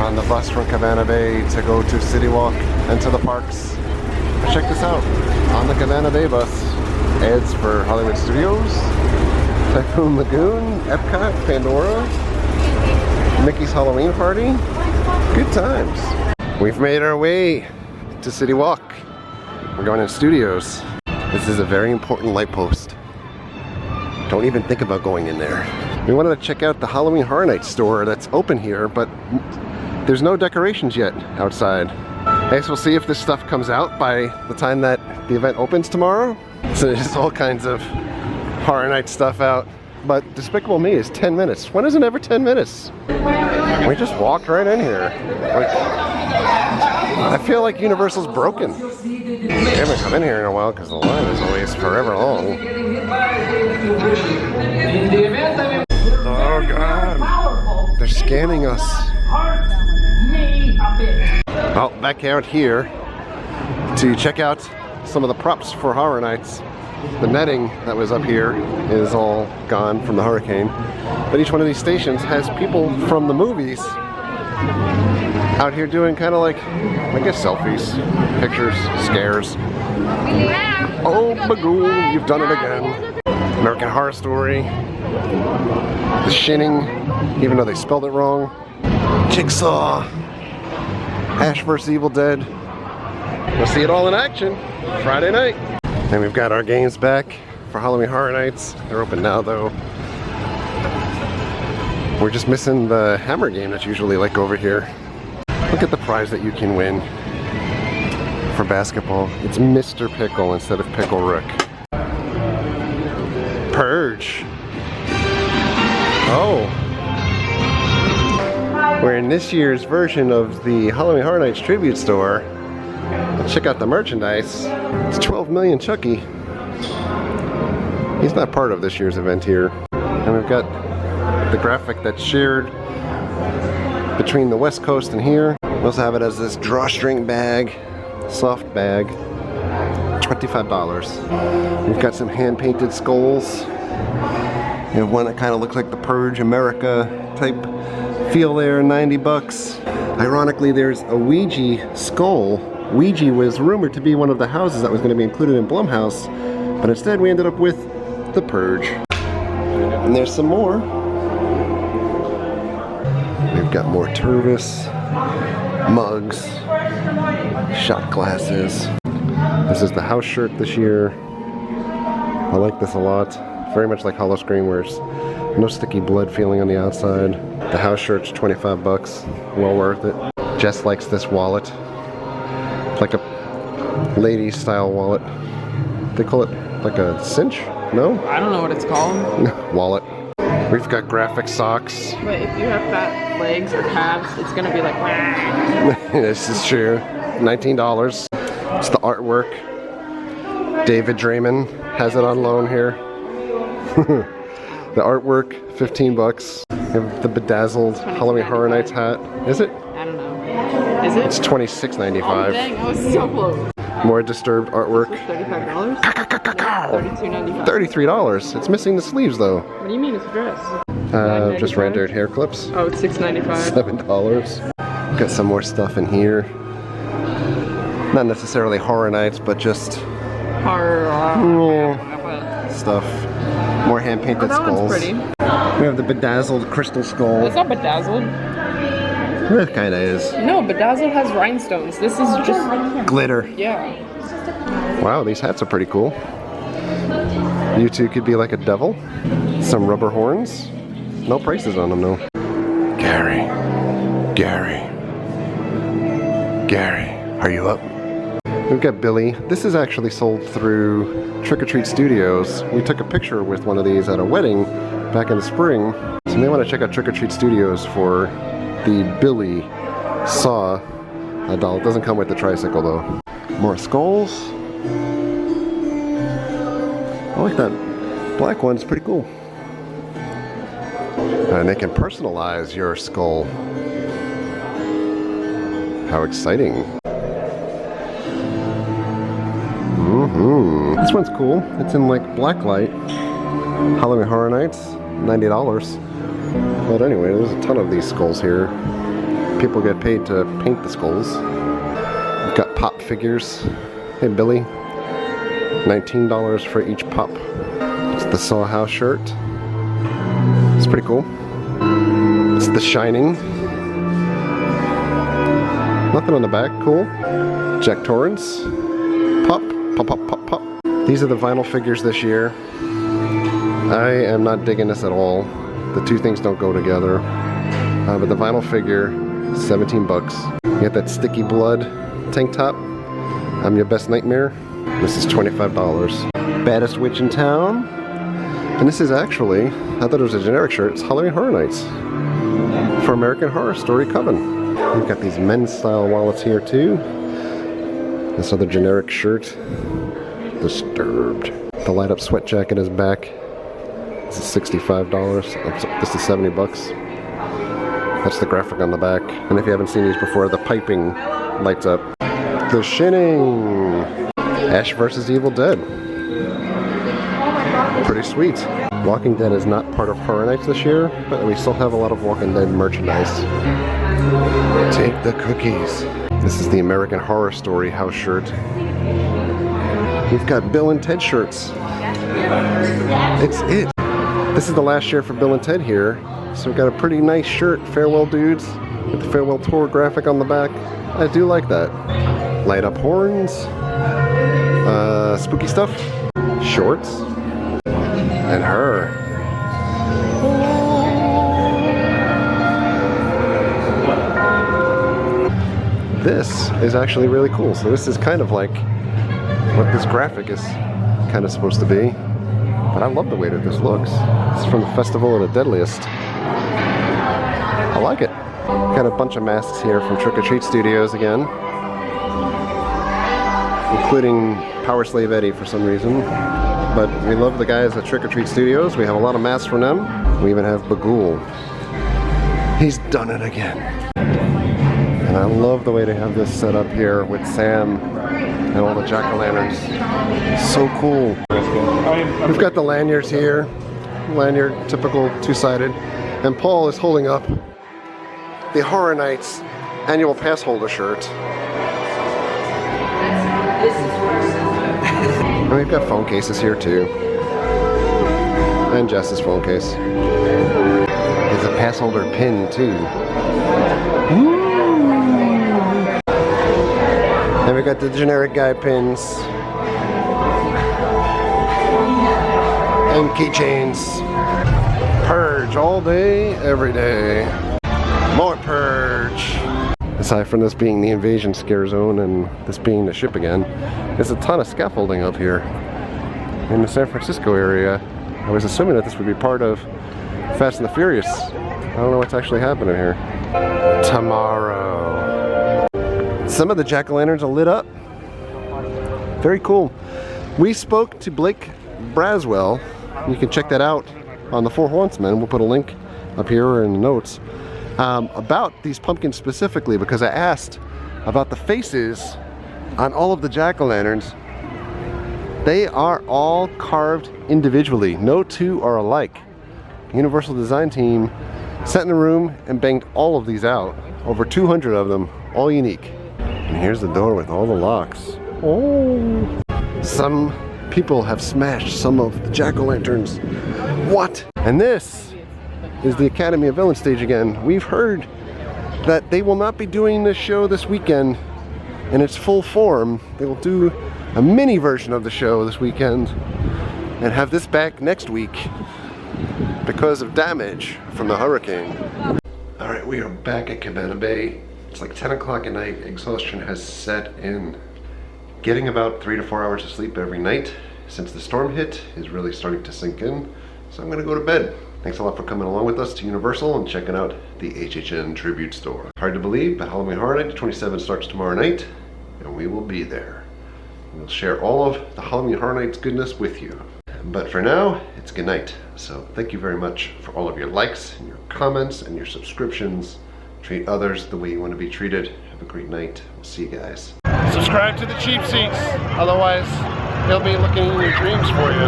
on the bus from Cabana Bay to go to City Walk and to the parks. But check this out. On the Cabana Bay bus, ads for Hollywood Studios, Typhoon Lagoon, Epcot, Pandora, Mickey's Halloween Party. Good times. We've made our way to City Walk. We're going in Studios. This is a very important light post. Don't even think about going in there. We wanted to check out the Halloween Horror Nights store that's open here, but there's no decorations yet outside. I guess we'll see if this stuff comes out by the time that the event opens tomorrow. So there's all kinds of Horror Nights stuff out. But Despicable Me is 10 minutes. When is it ever 10 minutes? We just walked right in here. Like, I feel like Universal's broken. We haven't come in here in a while because the line is always forever long. Oh God, they're scanning us. Well, back out here to check out some of the props for Horror Nights. The netting that was up here is all gone from the hurricane. But each one of these stations has people from the movies out here doing kind of like, I guess, selfies, pictures, scares. Oh, Bagoo, you've done it again. American Horror Story. The Shinning, even though they spelled it wrong. Jigsaw. Ash vs. Evil Dead. We'll see it all in action Friday night. And we've got our games back for Halloween Horror Nights. They're open now though. We're just missing the hammer game that's usually like over here. Look at the prize that you can win for basketball. It's Mr. Pickle instead of Pickle Rick. Purge. Oh. We're in this year's version of the Halloween Horror Nights tribute store. Let's check out the merchandise. It's 12 million Chucky. He's not part of this year's event here. And we've got the graphic that's shared between the West Coast and here. We also have it as this drawstring bag, soft bag, $25. We've got some hand-painted skulls. We have one that kind of looks like the Purge America type feel there, 90 bucks. Ironically, there's a Ouija skull. Ouija was rumored to be one of the houses that was going to be included in Blumhouse, but instead we ended up with The Purge. And there's some more. We've got more Tervis, mugs, shot glasses. This is the house shirt this year. I like this a lot. Very much like Hollowscreen, where it's no sticky blood feeling on the outside. The house shirt's 25 bucks. Well worth it. Jess likes this wallet. Like a lady style wallet. They call it like a cinch? No? I don't know what it's called. Wallet. We've got graphic socks. But if you have fat legs or calves, it's gonna be like This is true. $19. It's the artwork. David Draymond has it on loan here. The artwork, 15 bucks. We have the bedazzled Halloween Horror Nights hat. Is it? I don't know. Is it? It's $26.95. Oh, dang, I was so close. More disturbed artwork. $35? $32.95. $33. It's missing the sleeves though. What do you mean it's a dress? Just rendered hair clips. Oh, it's $6.95. $7. Got some more stuff in here. Not necessarily Horror Nights, but just Horror. stuff. More hand-painted that skulls. One's pretty. We have the bedazzled crystal skull. It's not bedazzled. It kind of is. No, bedazzled has rhinestones. This is just glitter. Yeah. Wow, these hats are pretty cool. You two could be like a devil. Some rubber horns. No prices on them though. Gary. Are you up? We've got Billy. This is actually sold through Trick or Treat Studios. We took a picture with one of these at a wedding back in the spring. So you may want to check out Trick or Treat Studios for the Billy Saw doll. It doesn't come with the tricycle though. More skulls. I like that black one, it's pretty cool. And they can personalize your skull. How exciting. This one's cool. It's in like black light. Halloween Horror Nights, $90. But anyway, there's a ton of these skulls here. People get paid to paint the skulls. We've got pop figures. Hey Billy. $19 for each pop. It's the Saw House shirt. It's pretty cool. It's The Shining. Nothing on the back. Cool. Jack Torrance. Pop. Pop, pop, pop, pop. These are the vinyl figures this year. I am not digging this at all. The two things don't go together. But the vinyl figure, 17 bucks. You get that sticky blood tank top. I'm Your Best Nightmare. This is $25. Baddest Witch in Town. And this is actually, I thought it was a generic shirt. It's Halloween Horror Nights for American Horror Story Coven. We've got these men's style wallets here too. This other generic shirt. Disturbed. The light up sweat jacket is back. This is $65. This is 70 bucks. That's the graphic on the back. And if you haven't seen these before, the piping lights up. The Shining. Ash vs. Evil Dead. Pretty sweet. Walking Dead is not part of Horror Nights this year, but we still have a lot of Walking Dead merchandise. Take the cookies. This is the American Horror Story house shirt. We've got Bill and Ted shirts. It's it. This is the last year for Bill and Ted here. So we've got a pretty nice shirt, Farewell Dudes, with the Farewell Tour graphic on the back. I do like that. Light up horns, spooky stuff, shorts, and her. This is actually really cool. So this is kind of like what this graphic is kind of supposed to be. But I love the way that this looks. It's from the Festival of the Deadliest. I like it. Got a bunch of masks here from Trick or Treat Studios again, including Power Slave Eddie for some reason. But we love the guys at Trick or Treat Studios. We have a lot of masks from them. We even have Bagul. He's done it again. And I love the way they have this set up here with Sam and all the jack-o'-lanterns. So cool. We've got the lanyards here. Lanyard, typical two-sided. And Paul is holding up the Horror Nights annual pass holder shirt. And we've got phone cases here too. And Jess's phone case. There's a pass holder pin too. Woo! And we got the generic guy pins. And keychains. Purge all day, every day. More Purge. Aside from this being the invasion scare zone and this being the ship again, there's a ton of scaffolding up here in the San Francisco area. I was assuming that this would be part of Fast and the Furious. I don't know what's actually happening here. Tomorrow. Some of the jack-o'-lanterns are lit up. Very cool. We spoke to Blake Braswell. You can check that out on the Four Horsemen. We'll put a link up here in the notes about these pumpkins specifically, because I asked about the faces on all of the jack-o'-lanterns. They are all carved individually. No two are alike. Universal Design Team sat in the room and banged all of these out. Over 200 of them, all unique. And here's the door with all the locks. Oh! Some people have smashed some of the jack-o'-lanterns. What? And this is the Academy of Villains stage again. We've heard that they will not be doing this show this weekend in its full form. They will do a mini version of the show this weekend and have this back next week because of damage from the hurricane. All right, we are back at Cabana Bay. It's like 10 o'clock at night. Exhaustion has set in. Getting about 3 to 4 hours of sleep every night since the storm hit is really starting to sink in. So I'm gonna go to bed. Thanks a lot for coming along with us to Universal and checking out the HHN Tribute Store. Hard to believe, but Halloween Horror Night 27 starts tomorrow night, and we will be there. We'll share all of the Halloween Horror Nights goodness with you. But for now, it's good night. So thank you very much for all of your likes and your comments and your subscriptions. Treat others the way you want to be treated. Have a great night. We'll see you guys. Subscribe to the cheap seats, otherwise they'll be looking in your dreams for you.